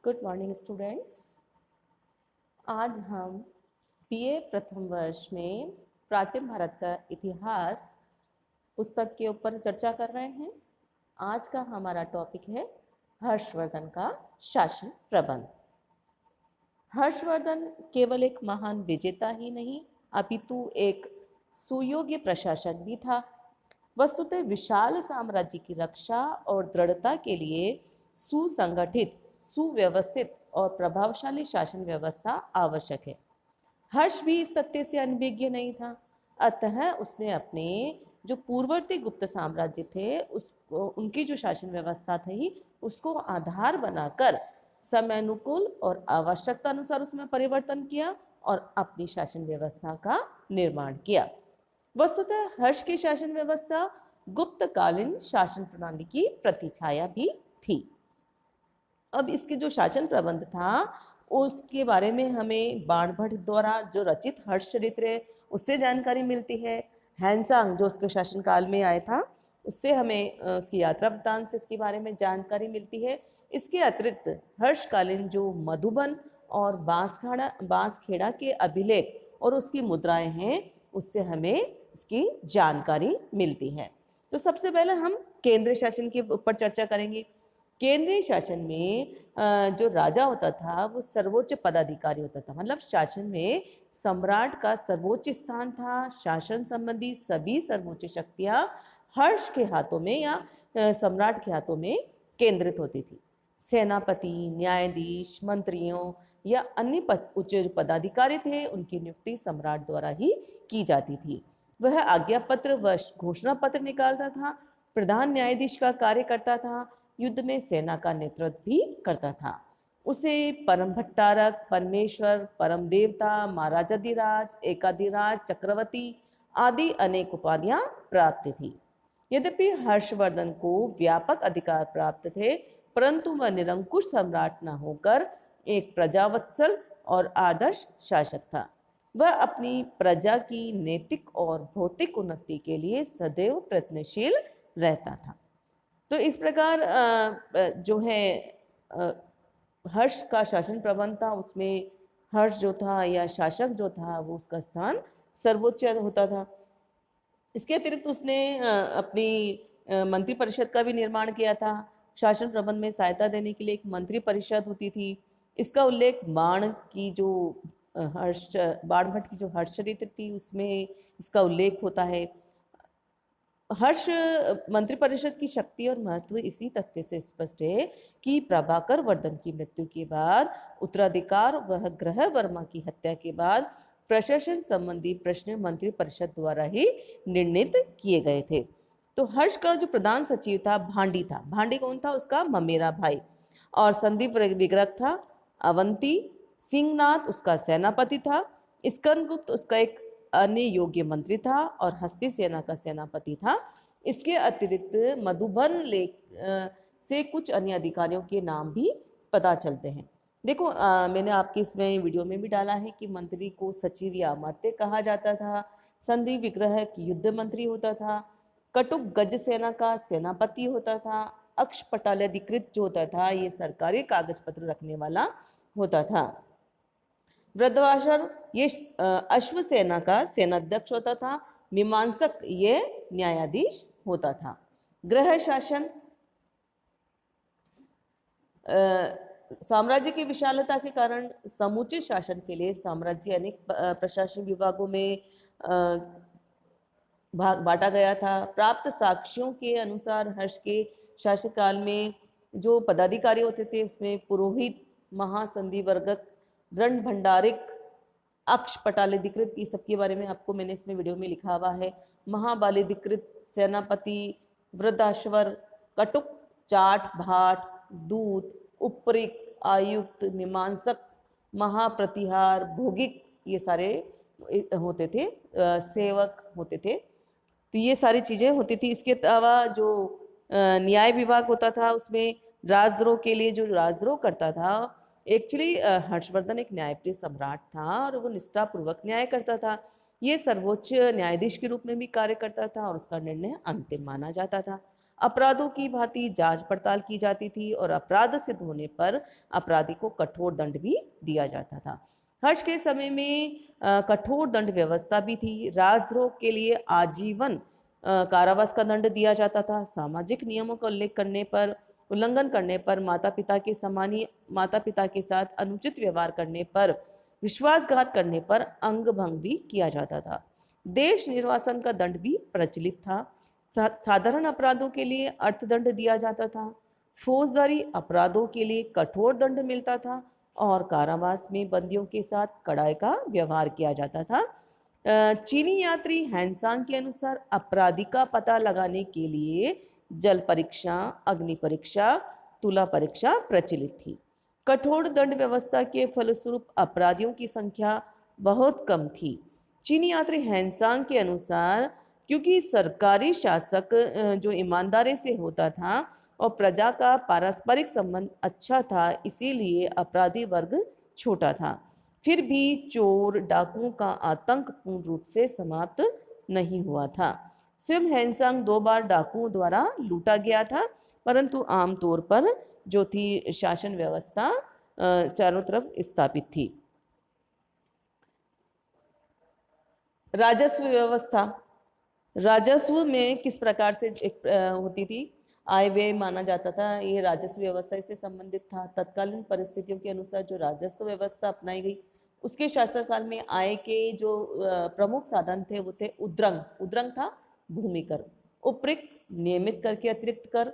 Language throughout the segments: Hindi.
Good morning students. आज हम बीए प्रथम वर्ष में प्राचीन भारत का इतिहास पुस्तक के ऊपर चर्चा कर रहे हैं। आज का हमारा टॉपिक है हर्षवर्धन का शासन प्रबंध। हर्षवर्धन केवल एक महान विजेता ही नहीं अपितु एक सुयोग्य प्रशासक भी था। वस्तुतः विशाल साम्राज्य की रक्षा और दृढ़ता के लिए सुसंगठित, सुव्यवस्थित और प्रभावशाली शासन व्यवस्था आवश्यक है। हर्ष भी इस तथ्य से अनभिज्ञ नहीं था। अतः उसने अपने जो पूर्ववर्ती गुप्त साम्राज्य थे उसको, उनकी जो शासन व्यवस्था थी उसको आधार बनाकर समयानुकूल और आवश्यकता अनुसार उसमें परिवर्तन किया और अपनी शासन व्यवस्था का निर्माण किया। वस्तुतः हर्ष की शासन व्यवस्था गुप्तकालीन शासन प्रणाली की प्रतिछाया भी थी। अब इसके जो शासन प्रबंध था उसके बारे में हमें बाणभट्ट द्वारा जो रचित हर्ष चरित्र है उससे जानकारी मिलती है। हैंसांग जो उसके शासन काल में आया था उससे हमें उसकी यात्रा वृत्तांत से इसके बारे में जानकारी मिलती है। इसके अतिरिक्त हर्षकालीन जो मधुबन और बांसखेड़ा के अभिलेख और उसकी मुद्राएं हैं उससे हमें इसकी जानकारी मिलती है। तो सबसे पहले हम केंद्रीय शासन के ऊपर चर्चा करेंगे। केंद्रीय शासन में जो राजा होता था वो सर्वोच्च पदाधिकारी होता था, मतलब शासन में सम्राट का सर्वोच्च स्थान था। शासन संबंधी सभी सर्वोच्च शक्तियां हर्ष के हाथों में या सम्राट के हाथों में केंद्रित होती थी। सेनापति, न्यायाधीश, मंत्रियों या अन्य उच्च पदाधिकारी थे उनकी नियुक्ति सम्राट द्वारा ही की जाती थी। वह आज्ञा पत्र व घोषणा पत्र निकालता था। प्रधान न्यायाधीश का कार्य करता था। युद्ध में सेना का नेतृत्व भी करता था। उसे परम भट्टारक, परमेश्वर, परम देवता, महाराजाधिराज, एकाधिराज, चक्रवर्ती आदि अनेक उपाधियां प्राप्त थी। यद्यपि हर्षवर्धन को व्यापक अधिकार प्राप्त थे परंतु वह निरंकुश सम्राट न होकर एक प्रजावत्सल और आदर्श शासक था। वह अपनी प्रजा की नैतिक और भौतिक उन्नति के लिए सदैव प्रयत्नशील रहता था। तो इस प्रकार जो है हर्ष का शासन प्रबंध था उसमें हर्ष जो था या शासक जो था वो उसका स्थान सर्वोच्च होता था। इसके अतिरिक्त उसने अपनी मंत्री परिषद का भी निर्माण किया था। शासन प्रबंध में सहायता देने के लिए एक मंत्री परिषद होती थी। इसका उल्लेख बाणभट्ट की जो हर्ष चरित्र थी उसमें इसका उल्लेख होता है। हर्ष मंत्री परिषद की शक्ति और महत्व इसी तथ्य से स्पष्ट है कि प्रभाकर वर्धन की मृत्यु के बाद उत्तराधिकार वह ग्रह वर्मा की हत्या के बाद प्रशासन संबंधी प्रश्न मंत्री परिषद द्वारा ही निर्णित किए गए थे। तो हर्ष का जो प्रधान सचिव था भांडी था। भांडी कौन था? उसका ममेरा भाई। और संदीप विग्रह था। अवंती सिंहनाथ उसका सेनापति था। स्कंदगुप्त उसका एक अन्य योग्य मंत्री था और हस्ती सेना का सेनापति था। इसके अतिरिक्त मधुबन लेख से कुछ अन्य अधिकारियों के नाम भी पता चलते हैं। देखो मैंने आपके इसमें वीडियो में भी डाला है कि मंत्री को सचिव या अमात्य कहा जाता था। संधि विग्रह युद्ध मंत्री होता था। कटुक गज सेना का सेनापति होता था। अक्ष पटालाधिकृत जो होता था ये सरकारी कागज पत्र रखने वाला होता था। वृद्धवासर ये अश्व सेना का सेनाध्यक्ष होता था। मीमांसक ये न्यायाधीश होता था। गृह शासन साम्राज्य की विशालता के कारण समुचित शासन के लिए साम्राज्य अनेक प्रशासन विभागों में बांटा गया था। प्राप्त साक्ष्यों के अनुसार हर्ष के शासनकाल में जो पदाधिकारी होते थे उसमें पुरोहित, महासंधिवर्गक, दंड भंडारिक, अक्ष पटालाधिकृत, ये सबके बारे में आपको मैंने इसमें वीडियो में लिखा हुआ है। महाबलाधिकृत, सेनापति, वृद्धाश्वर, कटुक, चाट भाट, दूत, उपरिक्त, आयुक्त, मीमांसक, महाप्रतिहार, भोगिक, ये सारे होते थे, सेवक होते थे। तो ये सारी चीजें होती थी। इसके अलावा जो न्याय विभाग होता था उसमें राजद्रोह के लिए जो राजद्रोह करता था, एक्चुअली हर्षवर्धन एक न्यायप्रिय सम्राट था और वो निष्ठापूर्वक न्याय करता था। ये सर्वोच्च न्यायाधीश के रूप में भी कार्य करता था और उसका निर्णय अंतिम माना जाता था। अपराधों की भांति जांच पड़ताल की जाती थी और अपराध सिद्ध होने पर अपराधी को कठोर दंड भी दिया जाता था। हर्ष के समय में कठोर दंड व्यवस्था भी थी। राजद्रोह के लिए आजीवन कारावास का दंड दिया जाता था। सामाजिक नियमों का उल्लंघन करने पर, माता पिता के साथ अनुचित व्यवहार करने पर, विश्वासघात करने पर अंग भंग भी किया जाता था। देश निर्वासन का दंड भी प्रचलित था। साधारण अपराधों के लिए अर्थदंड दिया जाता था। फौजदारी अपराधों के लिए कठोर दंड मिलता था और कारावास में बंदियों के साथ कड़ाई का व्यवहार किया जाता था। चीनी यात्री हैंसांग के अनुसार अपराधी का पता लगाने के लिए जल परीक्षा, अग्नि परीक्षा, तुला परीक्षा प्रचलित थी। कठोर दंड व्यवस्था के फलस्वरूप अपराधियों की संख्या बहुत कम थी। चीनी यात्री हैंसांग के अनुसार क्योंकि सरकारी शासक जो ईमानदारी से होता था और प्रजा का पारस्परिक संबंध अच्छा था, इसीलिए अपराधी वर्ग छोटा था। फिर भी चोर डाकुओं का आतंक पूर्ण रूप से समाप्त नहीं हुआ था। स्वयं हैंसांग 2 बार डाकुओं द्वारा लूटा गया था, परंतु आमतौर पर जो थी शासन व्यवस्था चारों तरफ स्थापित थी। राजस्व व्यवस्था, राजस्व में किस प्रकार से होती थी? आय व्यय माना जाता था। ये राजस्व व्यवस्था से संबंधित था। तत्कालीन परिस्थितियों के अनुसार जो राजस्व व्यवस्था अपनाई गई, उसके शासनकाल में आय के जो प्रमुख साधन थे वो थे उद्रंग था भूमि कर, उपरिक्त नियमित कर के अतिरिक्त कर,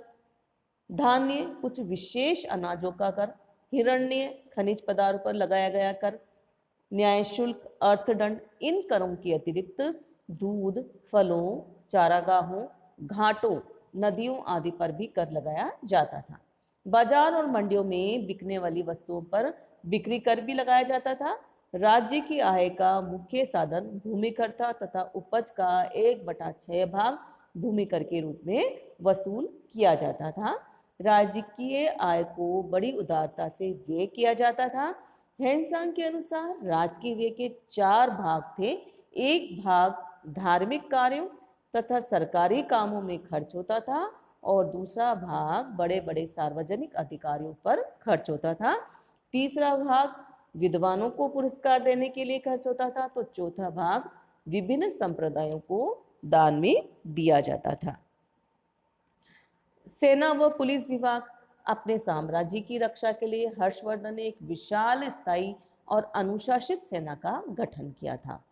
धान्य कुछ विशेष अनाजों का कर, हिरण्य खनिज पदार्थों पर लगाया गया कर, न्याय शुल्क, अर्थदंड। इन करों के अतिरिक्त दूध, फलों, चारागाहों, घाटों, नदियों आदि पर भी कर लगाया जाता था। बाजार और मंडियों में बिकने वाली वस्तुओं पर बिक्री कर भी लगाया जाता था। राज्य की आय का मुख्य साधन भूमि कर था तथा उपज का 1/6 भाग भूमि कर के रूप में वसूल किया जाता था। राजकीय आय को बड़ी उदारता से व्यय किया जाता था। हैंसांग के अनुसार राजकीय व्यय के 4 भाग थे। एक भाग धार्मिक कार्यों तथा सरकारी कामों में खर्च होता था और दूसरा भाग बड़े बड़े सार्वजनिक अधिकारियों पर खर्च होता था। तीसरा भाग विद्वानों को पुरस्कार देने के लिए खर्च होता था, तो चौथा भाग विभिन्न संप्रदायों को दान में दिया जाता था। सेना व पुलिस विभाग, अपने साम्राज्य की रक्षा के लिए हर्षवर्धन ने एक विशाल, स्थायी और अनुशासित सेना का गठन किया था।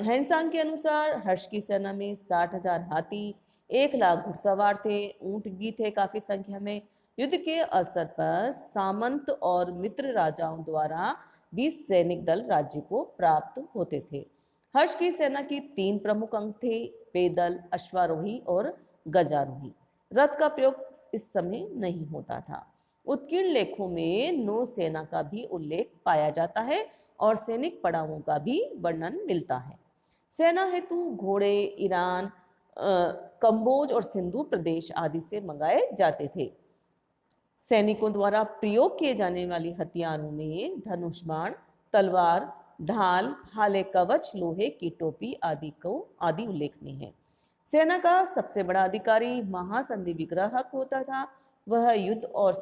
हैंसांग के अनुसार हर्ष की सेना में 60,000 हाथी, 1 लाख घुड़सवार थे, ऊंट भी थे काफी संख्या में। युद्ध के अवसर पर सामंत और मित्र राजाओं द्वारा भी सैनिक दल राज्य को प्राप्त होते थे। हर्ष की सेना की 3 प्रमुख अंग थे: पैदल, अश्वारोही और गजारोही। रथ का प्रयोग इस समय नहीं होता था। उत्कीर्ण लेखों में नौसेना का भी उल्लेख पाया जाता है और सैनिक पड़ावों का भी वर्णन मिलता है। सेना हेतु घोड़े ईरान, कंबोज और सिंधु प्रदेश आदि से मंगाए जाते थे। सैनिकों द्वारा प्रयोग किए जाने वाली हथियारों में धनुष बाण, तलवार, ढाल, भाले कवच, लोहे की टोपी आदि उल्लेखनीय है। सेना का सबसे बड़ा अधिकारी महासंधि विग्राहक होता था। वह युद्ध और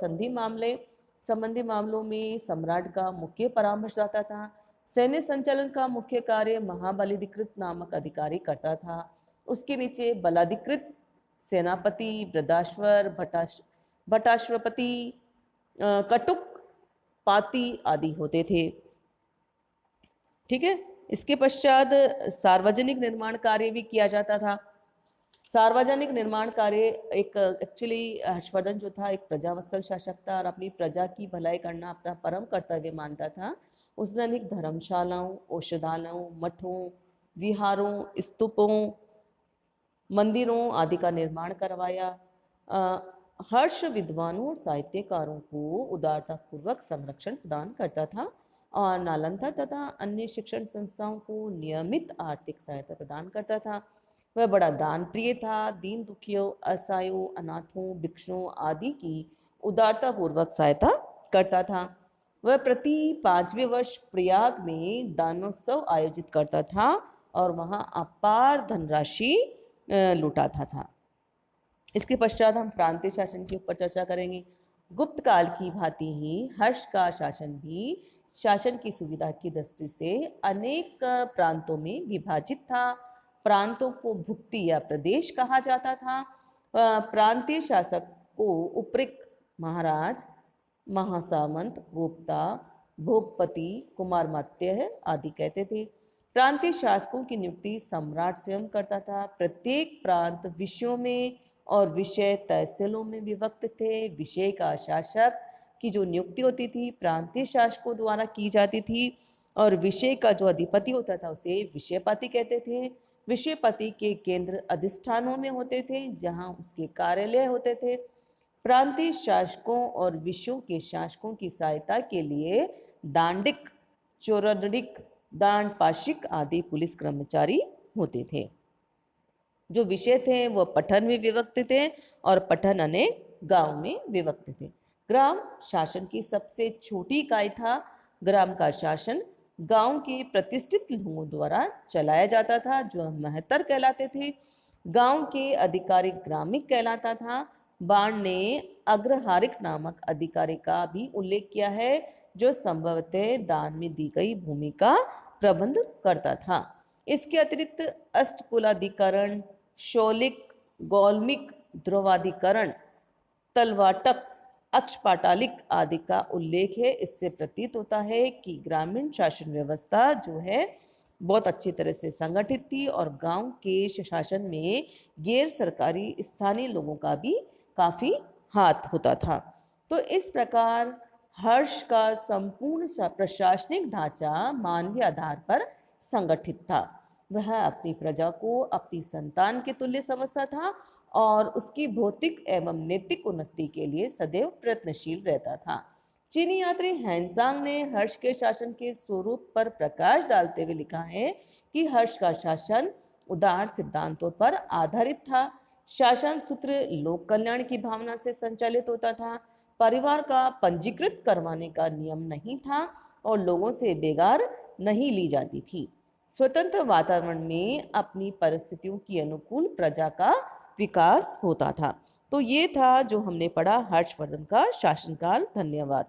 संबंधी मामलों में सम्राट का मुख्य परामर्शदाता था। सैन्य संचालन का मुख्य कार्य महाबलाधिकृत नामक अधिकारी करता था। उसके नीचे बलाधिकृत, सेनापति, बृहदाश्वर, भटाश्वपति, कटुक, पाती आदि होते थे। ठीक है। इसके पश्चात सार्वजनिक निर्माण कार्य भी किया जाता था। सार्वजनिक निर्माण कार्य एक्चुअली हर्षवर्धन जो था एक प्रजावत्सल शासक था और अपनी प्रजा की भलाई करना अपना परम कर्तव्य मानता था। उसने अनेक धर्मशालाओं, औषधालयों, मठों, विहारों, स्तूपों, मंदिरों आदि का निर्माण करवाया। हर्ष विद्वानों और साहित्यकारों को उदारतापूर्वक संरक्षण प्रदान करता था और नालंदा तथा अन्य शिक्षण संस्थाओं को नियमित आर्थिक सहायता प्रदान करता था। वह बड़ा दान प्रिय था। दीन दुखियों, असहायों, अनाथों, भिक्षुओं आदि की उदारतापूर्वक सहायता करता था। वह प्रति 5वें वर्ष प्रयाग में दानोत्सव आयोजित करता था और वहां अपार धनराशि लुटाता था। इसके पश्चात हम प्रांतीय शासन के ऊपर चर्चा करेंगे। गुप्त काल की भांति ही हर्ष का शासन भी शासन की सुविधा की दृष्टि से अनेक प्रांतों में विभाजित था। प्रांतों को भुक्ति या प्रदेश कहा जाता था। प्रांतीय शासक को उपरिक महाराज, महासामंत, गुप्ता, भोगपति, कुमारमात्य आदि कहते थे। प्रांतीय शासकों की नियुक्ति सम्राट स्वयं करता था। प्रत्येक प्रांत विषयों में और विषय तहसीलों में विभक्त थे। विषय का शासक की जो नियुक्ति होती थी प्रांतीय शासकों द्वारा की जाती थी और विषय का जो अधिपति होता था उसे विषयपति कहते थे। विषयपति के केंद्र अधिष्ठानों में होते थे जहां उसके कार्यालय होते थे। प्रांतीय शासकों और विषयों के शासकों की सहायता के लिए दांडिक, चौरडिक, दांडपाशिक आदि पुलिस कर्मचारी होते थे। जो विषय थे वह पठन में विभक्त थे और पठन अनेक गांव में विभक्त थे। ग्राम शासन की सबसे छोटी इकाई था। ग्राम का शासन गांव के प्रतिष्ठित लोगों द्वारा चलाया जाता था जो महत्तर कहलाते थे। गांव के अधिकारी ग्रामिक कहलाता था। बाण ने अग्रहारिक नामक अधिकारी का भी उल्लेख किया है जो संभवतः दान में दी गई भूमि का प्रबंध करता था। इसके अतिरिक्त अष्टकुलाधिकरण, शौलिक, गौलमिक, ध्रुवाधिकरण, तलवाटक, अक्षपाटालिक आदि का उल्लेख है। इससे प्रतीत होता है कि ग्रामीण शासन व्यवस्था जो है बहुत अच्छी तरह से संगठित थी और गांव के शासन में गैर सरकारी स्थानीय लोगों का भी काफी हाथ होता था। तो इस प्रकार हर्ष का संपूर्ण प्रशासनिक ढांचा मानवीय आधार पर संगठित था। वह अपनी प्रजा को अपनी संतान के तुल्य समझता था और उसकी भौतिक एवं नैतिक उन्नति के लिए सदैव प्रयत्नशील रहता था। चीनी यात्री हैंसांग ने हर्ष के शासन के स्वरूप पर प्रकाश डालते हुए लिखा है कि हर्ष का शासन उदार सिद्धांतों पर आधारित था। शासन सूत्र लोक कल्याण की भावना से संचालित होता था। परिवार का पंजीकृत करवाने का नियम नहीं था और लोगों से बेगार नहीं ली जाती थी। स्वतंत्र वातावरण में अपनी परिस्थितियों की अनुकूल प्रजा का विकास होता था। तो ये था जो हमने पढ़ा हर्षवर्धन का शासनकाल। धन्यवाद।